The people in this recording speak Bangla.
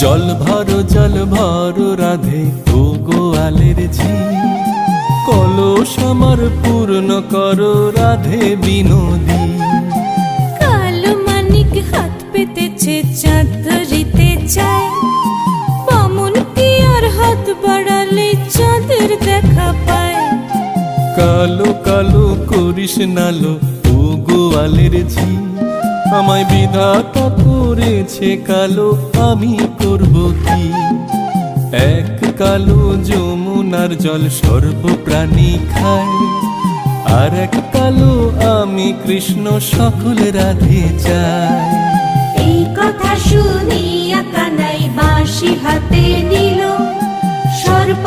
জল ভর রাধে ও গোয়ালের ঝি, কলস আমার পূর্ণ করো রাধে বিনোদী। কালো মানিক হাত পেতেছে চাঁদ ধরিতে চায়, বামুন কি আর হাত বাড়ালে চাঁদের দেখা পায়। কালো কালো করিস নালো ও গোয়ালের ঝি, আমায় বিধাতা করেছে কালো, আমি করব কি? এক কালো যমুনার জল সর্বপ্রাণী খায়, আর এক কালো আমি কৃষ্ণ সকল রাধে চাই। এই কথা শুনিয়া কানাই বাঁশি হাতে নিল, সর্প